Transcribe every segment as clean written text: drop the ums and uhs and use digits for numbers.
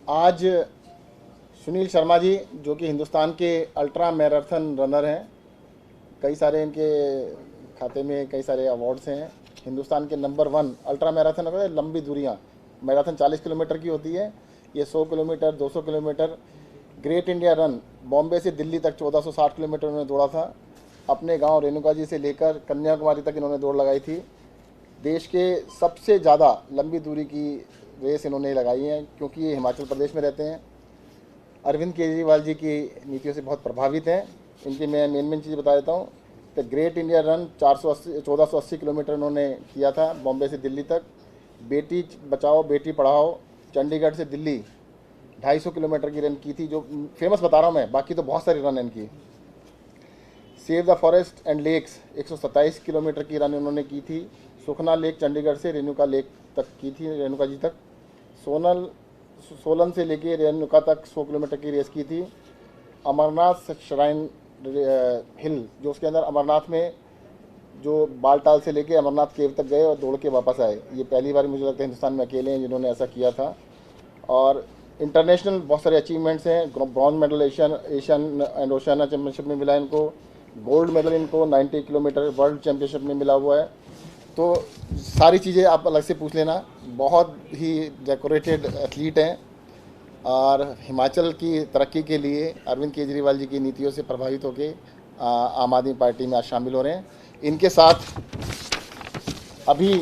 आज सुनील शर्मा जी जो कि हिंदुस्तान के अल्ट्रा मैराथन रनर हैं, कई सारे इनके खाते में कई सारे अवार्ड्स हैं। हिंदुस्तान के नंबर 1 अल्ट्रा मैराथन होता है, लंबी दूरियां। मैराथन 40 किलोमीटर की होती है, ये 100 kilometre 200 kilometre. Great India run Bombay से दिल्ली तक 1460 किलोमीटर उन्होंने दौड़ा था। अपने गांव रेणुका जी से लेकर कन्याकुमारी तक इन्होंने दौड़ लगाई थी। देश के सबसे ज़्यादा लंबी दूरी की रेस इन्होंने लगाई है, क्योंकि ये हिमाचल प्रदेश में रहते हैं। अरविंद केजरीवाल जी की नीतियों से बहुत प्रभावित हैं। इनकी मैं मेन चीज़ बता देता हूँ। तो ग्रेट इंडिया रन 1480 किलोमीटर उन्होंने किया था बॉम्बे से दिल्ली तक। बेटी बचाओ बेटी पढ़ाओ चंडीगढ़ से दिल्ली 250 किलोमीटर की रन की थी, जो फेमस बता रहा हूँ मैं, बाकी तो बहुत सारी रन इनकी। Save the forest and lakes 127 kilometre की रन उन्होंने की थी। सुखना लेक चंडीगढ़ से रेणुका लेक तक की थी, रेणुका जी तक। सोलन से लेके रेणुका तक 100 किलोमीटर की रेस की थी। अमरनाथ श्राइन हिल, जो उसके अंदर अमरनाथ में जो बालटाल से लेके अमरनाथ केव तक गए और दौड़ के वापस आए, ये पहली बार मुझे लगता है हिंदुस्तान में अकेले हैं जिन्होंने ऐसा किया था। और इंटरनेशनल बहुत सारे अचीवमेंट्स हैं। Bronze medal Asian and Oceania championship में मिला इनको। गोल्ड मेडल इनको 90 किलोमीटर वर्ल्ड चैम्पियनशिप में मिला हुआ है। तो सारी चीज़ें आप अलग से पूछ लेना। बहुत ही डेकोरेटेड एथलीट हैं और हिमाचल की तरक्की के लिए अरविंद केजरीवाल जी की नीतियों से प्रभावित होकर आम आदमी पार्टी में आज शामिल हो रहे हैं। इनके साथ अभी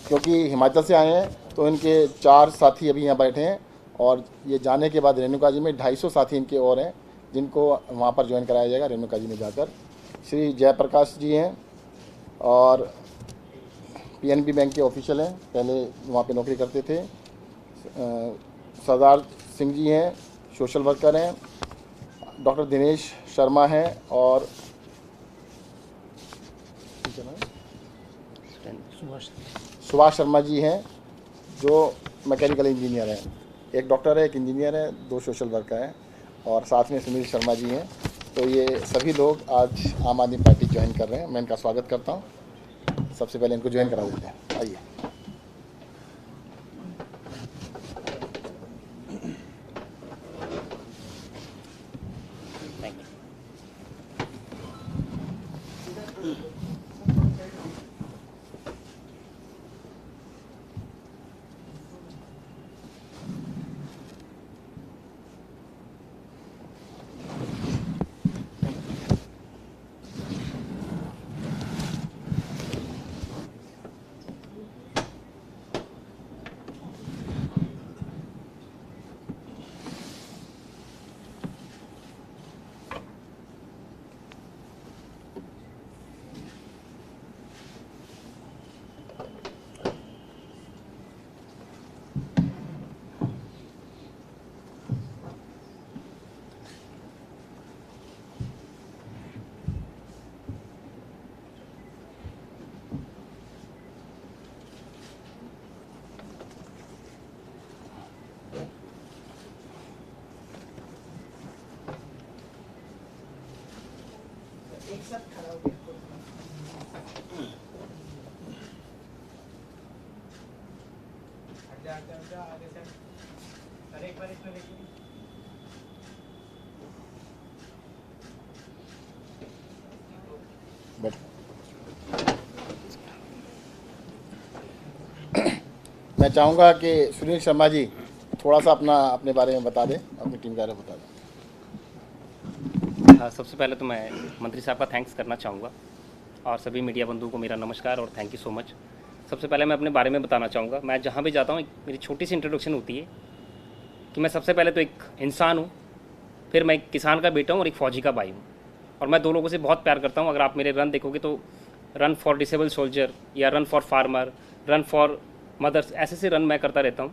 क्योंकि हिमाचल से आए हैं तो इनके 4 साथी अभी यहाँ बैठे हैं, और ये जाने के बाद रेणुका जी में 250 साथी इनके और हैं जिनको वहाँ पर ज्वाइन कराया जाएगा रेणुका जी में जाकर। श्री जयप्रकाश जी हैं और पीएनबी बैंक के ऑफिशियल हैं, पहले वहाँ पे नौकरी करते थे। सरदार सिंह जी हैं, सोशल वर्कर हैं। डॉक्टर दिनेश शर्मा हैं और सुभाष शर्मा जी हैं जो मैकेनिकल इंजीनियर हैं। एक डॉक्टर है, एक इंजीनियर है, 2 सोशल वर्कर हैं और साथ में सुनील शर्मा जी हैं। तो ये सभी लोग आज आम आदमी पार्टी ज्वाइन कर रहे हैं। मैं इनका स्वागत करता हूँ। सबसे पहले इनको ज्वाइन करा देते हैं, आइए। एक साथ खड़ा हो गया। आगे से अरे एक बार इसमें देखिए। मैं चाहूँगा कि सुनील शर्मा जी थोड़ा सा अपने बारे में बता दें, अपनी टीम के बारे में बता दें। सबसे पहले तो मैं मंत्री साहब का थैंक्स करना चाहूँगा और सभी मीडिया बंधुओं को मेरा नमस्कार और थैंक यू सो मच। सबसे पहले मैं अपने बारे में बताना चाहूँगा। मैं जहाँ भी जाता हूँ मेरी छोटी सी इंट्रोडक्शन होती है कि मैं सबसे पहले तो एक इंसान हूँ, फिर मैं एक किसान का बेटा हूँ और एक फ़ौजी का भाई हूँ, और मैं 2 लोगों से बहुत प्यार करता हूँ। अगर आप मेरे रन देखोगे तो रन फॉर डिसेबल सोल्जर या run for farmer, run for mothers, ऐसे से रन मैं करता रहता हूँ।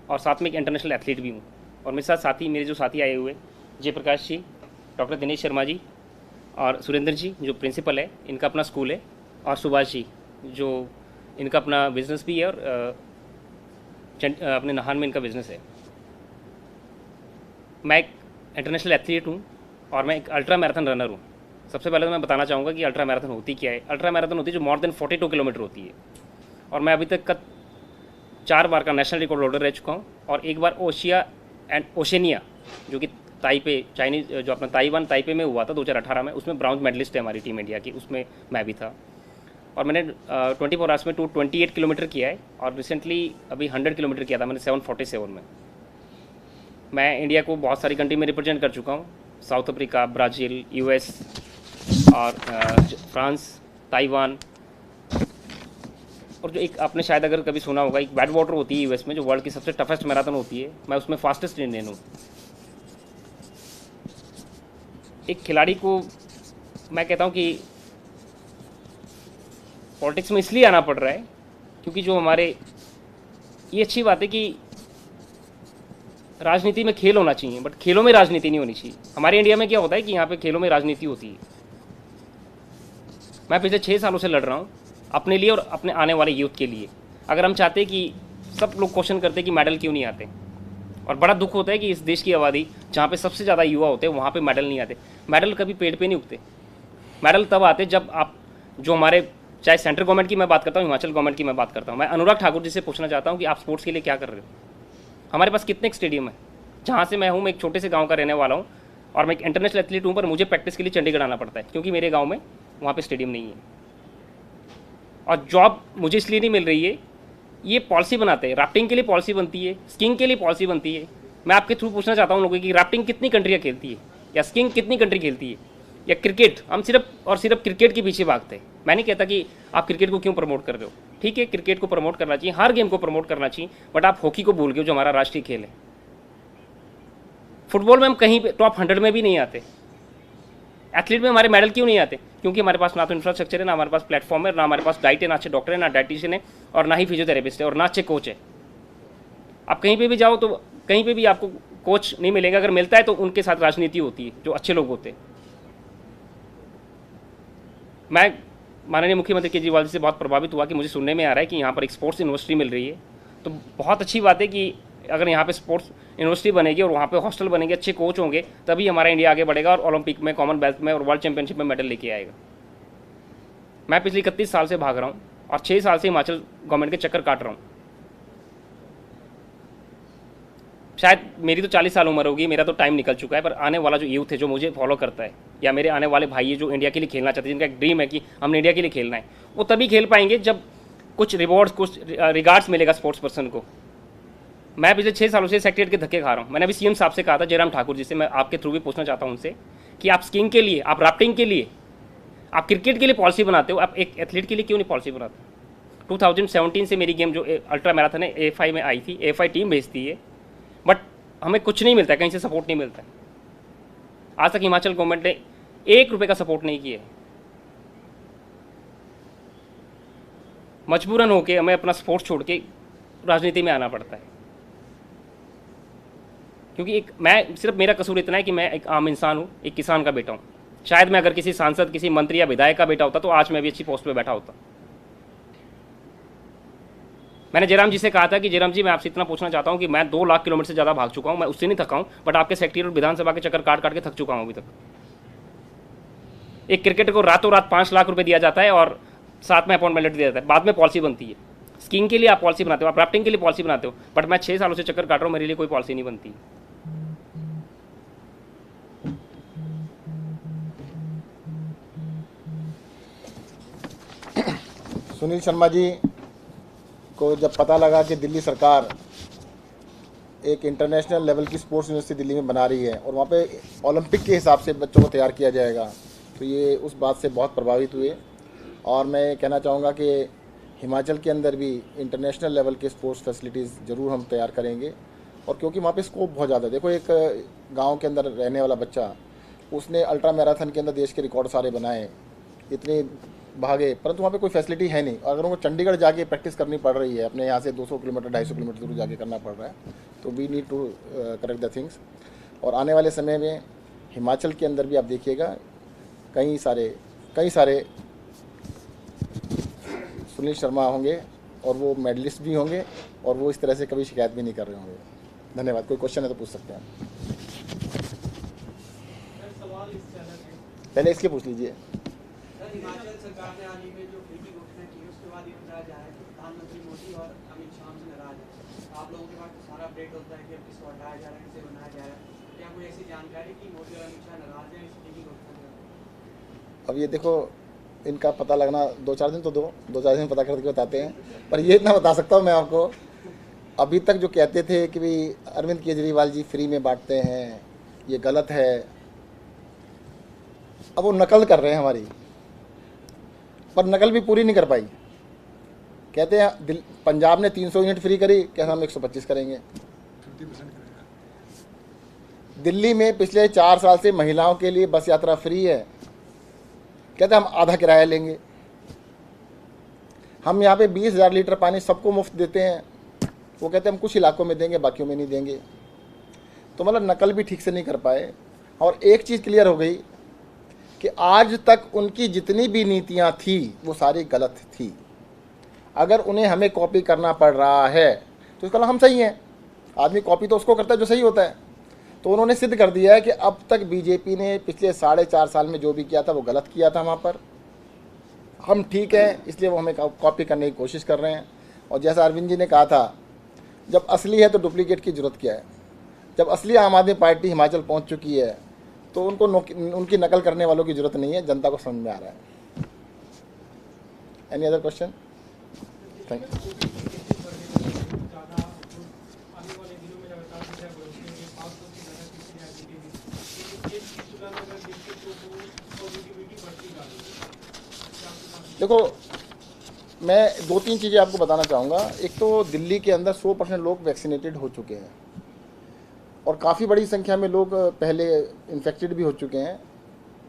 और साथ में एक इंटरनेशनल एथलीट भी हूँ। और मेरे साथ मेरे जो साथी आए हुए जयप्रकाश जी, डॉक्टर दिनेश शर्मा जी और सुरेंद्र जी जो प्रिंसिपल है, इनका अपना स्कूल है, और सुभाष जी जो इनका अपना बिजनेस भी है और अपने नाहन में इनका बिजनेस है। मैं एक इंटरनेशनल एथलीट हूँ और मैं एक अल्ट्रा मैराथन रनर हूँ। सबसे पहले तो मैं बताना चाहूँगा कि अल्ट्रा मैराथन होती क्या है। अल्ट्रा मैराथन होती है जो मोर देन 42 किलोमीटर होती है, और मैं अभी तक का 4 बार का नेशनल रिकॉर्ड होल्डर रह चुका हूँ और 1 बार एंड ओशेनिया जो कि ताइपे चाइनीज जो अपना ताइवान ताइपे में हुआ था 2018 में, उसमें ब्राउन मेडलिस्ट है हमारी टीम इंडिया की, उसमें मैं भी था। और मैंने 24 आवर्स में 228 किलोमीटर किया है और रिसेंटली अभी 100 किलोमीटर किया था मैंने 747 में। मैं इंडिया को बहुत सारी कंट्री में रिप्रेजेंट कर चुका हूँ, साउथ अफ्रीका, ब्राज़ील, यूएस और फ्रांस, ताइवान। और जो एक आपने शायद अगर कभी सुना होगा, एक बैड वाटर होती है यूएस में जो वर्ल्ड की सबसे टफेस्ट मैराथन होती है, मैं उसमें फास्टेस्ट इंडियन हूँ। एक खिलाड़ी को मैं कहता हूँ कि पॉलिटिक्स में इसलिए आना पड़ रहा है क्योंकि जो हमारे, ये अच्छी बात है कि राजनीति में खेल होना चाहिए, बट खेलों में राजनीति नहीं होनी चाहिए। हमारे इंडिया में क्या होता है कि यहाँ पे खेलों में राजनीति होती है। मैं पिछले 6 सालों से लड़ रहा हूँ अपने लिए और अपने आने वाले यूथ के लिए। अगर हम चाहते हैं कि सब लोग क्वेश्चन करते हैं कि मेडल क्यों नहीं आते, और बड़ा दुख होता है कि इस देश की आबादी जहाँ पे सबसे ज़्यादा युवा होते हैं वहाँ पे मेडल नहीं आते। मेडल कभी पेड़ पे नहीं उगते, मेडल तब आते जब आप, जो हमारे, चाहे सेंट्रल गवर्नमेंट की मैं बात करता हूँ, हिमाचल गवर्नमेंट की मैं बात करता हूँ, मैं अनुराग ठाकुर जी से पूछना चाहता हूँ कि आप स्पोर्ट्स के लिए क्या कर रहे हो। हमारे पास कितने स्टेडियम है। जहाँ से मैं हूँ, मैं एक छोटे से गाँव का रहने वाला हूँ और मैं एक इंटरनेशनल एथलीट हूँ, पर मुझे प्रैक्टिस के लिए चंडीगढ़ आना पड़ता है क्योंकि मेरे गाँव में वहाँ पर स्टेडियम नहीं है। और जॉब मुझे इसलिए नहीं मिल रही है, ये पॉलिसी बनाते हैं, राफ्टिंग के लिए पॉलिसी बनती है, स्कीइंग के लिए पॉलिसी बनती है। मैं आपके थ्रू पूछना चाहता हूँ लोगों की, राफ्टिंग कितनी कंट्रियाँ खेलती है या स्कीइंग कितनी कंट्री खेलती है, या क्रिकेट हम सिर्फ और सिर्फ क्रिकेट के पीछे भागते हैं। मैं नहीं कहता कि आप क्रिकेट को क्यों प्रमोट कर रहे हो, ठीक है क्रिकेट को प्रमोट करना चाहिए, हर गेम को प्रमोट करना चाहिए, बट आप हॉकी को भूल गए जो हमारा राष्ट्रीय खेल है। फुटबॉल में हम कहीं पे टॉप 100 में भी नहीं आते। एथलीट में हमारे मेडल क्यों नहीं आते? क्योंकि हमारे पास ना तो इंफ्रास्ट्रक्चर है, ना हमारे पास प्लेटफॉर्म है, ना हमारे पास डाइट है, ना अच्छे डॉक्टर है, ना डाइटिशियन है, और ना ही फिजियोथेरेपिस्ट है, और ना अच्छे कोच है। आप कहीं पे भी जाओ तो कहीं पे भी आपको कोच नहीं मिलेगा, अगर मिलता है तो उनके साथ राजनीति होती है, जो अच्छे लोग होते हैं। मैं माननीय मुख्यमंत्री केजरीवाल जी से बहुत प्रभावित हुआ कि मुझे सुनने में आ रहा है कि यहाँ पर एक स्पोर्ट्स यूनिवर्सिटी मिल रही है, तो बहुत अच्छी बात है कि अगर यहाँ पे स्पोर्ट्स यूनिवर्सिटी बनेगी और वहाँ पे हॉस्टल बनेंगे, अच्छे कोच होंगे, तभी हमारा इंडिया आगे बढ़ेगा और ओलंपिक में, कॉमनवेल्थ में और वर्ल्ड चैंपियनशिप में मेडल लेके आएगा। मैं पिछले 31 साल से भाग रहा हूँ और 6 साल से हिमाचल गवर्नमेंट के चक्कर काट रहा हूँ। शायद मेरी तो 40 साल उम्र होगी, मेरा तो टाइम निकल चुका है, पर आने वाला जो यूथ है जो मुझे फॉलो करता है, या मेरे आने वाले भाई है जो इंडिया के लिए खेलना चाहते हैं, जिनका एक ड्रीम है कि हमने इंडिया के लिए खेलना है, वो तभी खेल पाएंगे जब कुछ रिवॉर्ड्स, कुछ रिगार्ड्स मिलेगा स्पोर्ट्स पर्सन को। मैं पिछले 6 सालों से सेक्रेटरी के धक्के खा रहा हूँ। मैंने अभी सीएम साहब से कहा था, जयराम ठाकुर जी से, मैं आपके थ्रू भी पूछना चाहता हूँ उनसे कि आप स्कीइंग के लिए, आप राफ्टिंग के लिए, आप क्रिकेट के लिए पॉलिसी बनाते हो, आप एक एथलीट के लिए क्यों नहीं पॉलिसी बनाते? 2017 से मेरी गेम जो अल्ट्रा मैराथन है AFI में आई थी, AFI टीम भेजती है, बट हमें कुछ नहीं मिलता है, कहीं से सपोर्ट नहीं मिलता है। आज तक हिमाचल गवर्नमेंट ने 1 रुपये का सपोर्ट नहीं किया है। मजबूरन होकर हमें अपना स्पोर्ट्स छोड़ के राजनीति में आना पड़ता है, क्योंकि एक मैं सिर्फ, मेरा कसूर इतना है कि मैं एक आम इंसान हूँ, एक किसान का बेटा हूँ। शायद मैं अगर किसी सांसद, किसी मंत्री या विधायक का बेटा होता तो आज मैं भी अच्छी पोस्ट पे बैठा होता। मैंने जयराम जी से कहा था कि जयराम जी, मैं आपसे इतना पूछना चाहता हूँ कि मैं 2 लाख किलोमीटर से ज़्यादा भाग चुका हूँ, मैं उससे नहीं थका हूँ, बट आपके सेक्रेटरी और विधानसभा के चक्कर काट काट के थक चुका हूँ अभी तक। एक क्रिकेटर को रातों रात 5 लाख रुपये दिया जाता है और साथ में अपॉइंटमेंट लेटर दिया जाता है, बाद में पॉलिसी बनती है। स्कीइंग के लिए आप पॉलिसी बनाते हो, आप राफ्टिंग के लिए पॉलिसी बनाते हो, बट मैं 6 सालों से चक्कर काट रहा हूँ, मेरे लिए कोई पॉलिसी नहीं बनती। सुनील शर्मा जी को जब पता लगा कि दिल्ली सरकार एक इंटरनेशनल लेवल की स्पोर्ट्स यूनिवर्सिटी दिल्ली में बना रही है और वहाँ पे ओलंपिक के हिसाब से बच्चों को तैयार किया जाएगा, तो ये उस बात से बहुत प्रभावित हुए। और मैं कहना चाहूँगा कि हिमाचल के अंदर भी इंटरनेशनल लेवल के स्पोर्ट्स फैसिलिटीज़ ज़रूर हम तैयार करेंगे, और क्योंकि वहाँ पे स्कोप बहुत ज़्यादा है। देखो, एक गाँव के अंदर रहने वाला बच्चा, उसने अल्ट्रा मैराथन के अंदर देश के रिकॉर्ड सारे बनाए, इतने भागे, परंतु वहाँ पे कोई फैसिलिटी है नहीं। अगर उनको चंडीगढ़ जाके प्रैक्टिस करनी पड़ रही है, अपने यहाँ से 200 किलोमीटर 250 किलोमीटर दूर जाके करना पड़ रहा है, तो we need to correct the things. और आने वाले समय में हिमाचल के अंदर भी आप देखिएगा कई सारे सुनील शर्मा होंगे, और वो मेडलिस्ट भी होंगे, और वो इस तरह से कभी शिकायत भी नहीं कर रहे होंगे। धन्यवाद। कोई क्वेश्चन है तो पूछ सकते हैं। पहले इसके पूछ लीजिए। हिमाचल सरकार ने हाल ही में जो फिल्मी घोषणा की है उसके के बाद ये बताया जा रहा है कि प्रधानमंत्री मोदी और अमित शाह से नाराज है। आप लोगों के पास सारा अपडेट होता है कि अब किसको हटाया जा रहा है, किसे बनाया जा रहा है। क्या कोई ऐसी जानकारी कि मोदी और अमित शाह नाराज हैं इस टीवी को? अब ये देखो, इनका पता लगना 2-4 दिन तो दो चार दिन पता करके बताते हैं, पर ये इतना बता सकता हूँ मैं आपको, अभी तक जो कहते थे कि भाई अरविंद केजरीवाल जी फ्री में बांटते हैं, ये गलत है, अब वो नकल कर रहे हैं हमारी, पर नकल भी पूरी नहीं कर पाई। कहते हैं पंजाब ने 300 यूनिट फ्री करी, कहते हम 125 करेंगे। दिल्ली में पिछले 4 साल से महिलाओं के लिए बस यात्रा फ्री है, कहते हम आधा किराया लेंगे। हम यहाँ पे 20,000 लीटर पानी सबको मुफ्त देते हैं, वो कहते हैं हम कुछ इलाकों में देंगे, बाकियों में नहीं देंगे। तो मतलब नकल भी ठीक से नहीं कर पाए। और एक चीज़ क्लियर हो गई कि आज तक उनकी जितनी भी नीतियाँ थी वो सारी गलत थी। अगर उन्हें हमें कॉपी करना पड़ रहा है तो इसका मतलब हम सही हैं। आदमी कॉपी तो उसको करता है जो सही होता है। तो उन्होंने सिद्ध कर दिया है कि अब तक बीजेपी ने पिछले 4.5 साल में जो भी किया था वो गलत किया था। वहाँ पर हम ठीक हैं, इसलिए वो हमें कॉपी करने की कोशिश कर रहे हैं। और जैसा अरविंद जी ने कहा था, जब असली है तो डुप्लीकेट की ज़रूरत क्या है। जब असली आम आदमी पार्टी हिमाचल पहुँच चुकी है तो उनको उनकी नकल करने वालों की ज़रूरत नहीं है, जनता को समझ में आ रहा है। Any other question? Thank you. देखो, मैं 2-3 चीज़ें आपको बताना चाहूँगा। एक तो दिल्ली के अंदर 100% लोग वैक्सीनेटेड हो चुके हैं और काफ़ी बड़ी संख्या में लोग पहले इन्फेक्टेड भी हो चुके हैं।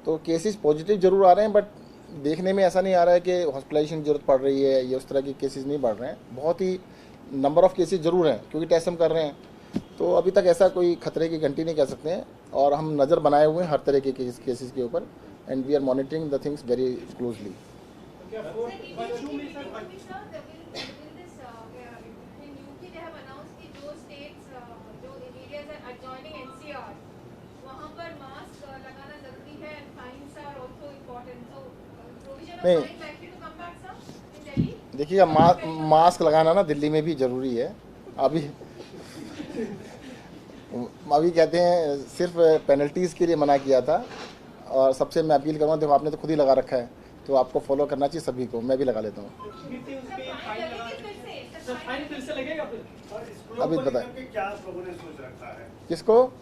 तो केसेस पॉजिटिव ज़रूर आ रहे हैं, बट देखने में ऐसा नहीं आ रहा है कि हॉस्पिटलाइजेशन की ज़रूरत पड़ रही है, ये उस तरह के केसेस नहीं बढ़ रहे हैं। बहुत ही नंबर ऑफ़ केसेस ज़रूर हैं क्योंकि टेस्ट हम कर रहे हैं। तो अभी तक ऐसा कोई खतरे की घंटी नहीं कह सकते हैं और हम नज़र बनाए हुए हैं हर तरह के केसेस के ऊपर, and we are monitoring the things very closely. नहीं, देखिएगा, मास्क लगाना ना दिल्ली में भी ज़रूरी है। अभी कहते हैं सिर्फ पेनल्टीज़ के लिए मना किया था, और सबसे मैं अपील करूँगा, देखो आपने तो खुद ही लगा रखा है तो आपको फॉलो करना चाहिए सभी को। मैं भी लगा लेता हूँ। अभी बताएं किसको?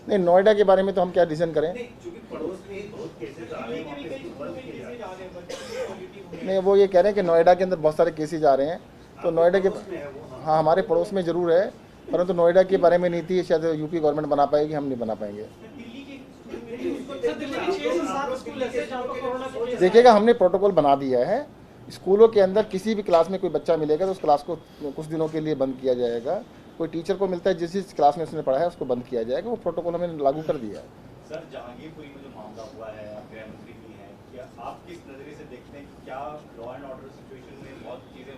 नहीं, नोएडा के बारे में तो हम क्या डिसीजन करें? नहीं, वो ये कह रहे हैं कि नोएडा के अंदर बहुत सारे केसेज आ रहे हैं, तो नोएडा के, हाँ हमारे पड़ोस में ज़रूर है, परंतु नोएडा के बारे में नीति शायद यूपी गवर्नमेंट बना पाएगी, हम नहीं बना पाएंगे। देखिएगा, हमने प्रोटोकॉल बना दिया है। स्कूलों के अंदर किसी भी क्लास में कोई बच्चा मिलेगा तो उस क्लास को कुछ दिनों के लिए बंद किया जाएगा। कोई टीचर को मिलता है जिस क्लास में उसने पढ़ा है उसको बंद किया जाएगा। वो प्रोटोकॉल हमने लागू कर दिया है। सर, जहांगीरपुरी में जो मामला हुआ है, आप गृह मंत्री भी हैं, क्या आप किस नज़रिए से देखते हैं? क्या लॉ एंड ऑर्डर सिचुएशन में बहुत चीज़ें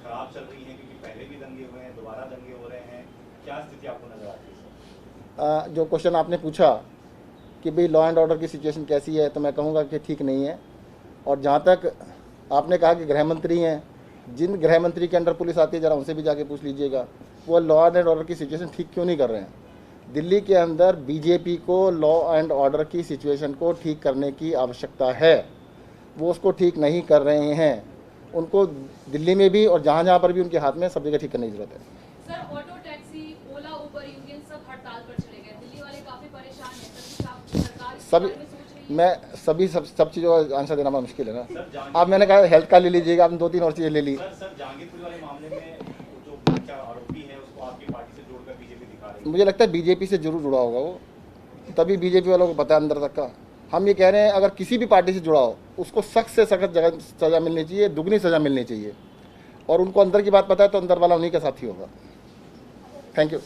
खराब चल रही हैं? क्योंकि पहले भी दंगे हुए हैं, दोबारा दंगे हो रहे हैं, क्या स्थिति आपको नजर आती है? जो क्वेश्चन आपने पूछा कि भाई लॉ एंड ऑर्डर की सिचुएशन कैसी है, तो मैं कहूँगा कि ठीक नहीं है। और जहाँ तक आपने कहा कि गृह मंत्री हैं, जिन गृह मंत्री के अंडर पुलिस आती है ज़रा उनसे भी जाके पूछ लीजिएगा वो लॉ एंड ऑर्डर की सिचुएशन ठीक क्यों नहीं कर रहे हैं। दिल्ली के अंदर बीजेपी को लॉ एंड ऑर्डर की सिचुएशन को ठीक करने की आवश्यकता है, वो उसको ठीक नहीं कर रहे हैं। उनको दिल्ली में भी और जहाँ जहाँ पर भी उनके हाथ में सब जगह ठीक करने की जरूरत है। सर, ऑटो टैक्सी, ओला, उबर यूनियन सब हड़ताल पर चले गए। दिल्ली वाले काफी परेशान हैं। सरकार सभी, मैं सब चीज़ों का आंसर देना मुश्किल है ना। आप, मैंने कहा हेल्थ का ले लीजिएगा, आपने 2-3 और चीज़ें ले ली। सर, जहांगीरपुरी वाले मामले में जो मुख्य आरोपी है उसको आपकी पार्टी से जोड़कर बीजेपी दिखा रही है। मुझे लगता है बीजेपी से जरूर जुड़ा होगा वो, तभी बीजेपी वालों को पता है अंदर तक का। हम ये कह रहे हैं अगर किसी भी पार्टी से जुड़ा हो उसको सख्त से सख्त सज़ा मिलनी चाहिए, दुगनी सज़ा मिलनी चाहिए। और उनको अंदर की बात पता है तो अंदर वाला उन्हीं का साथी होगा। Thank you.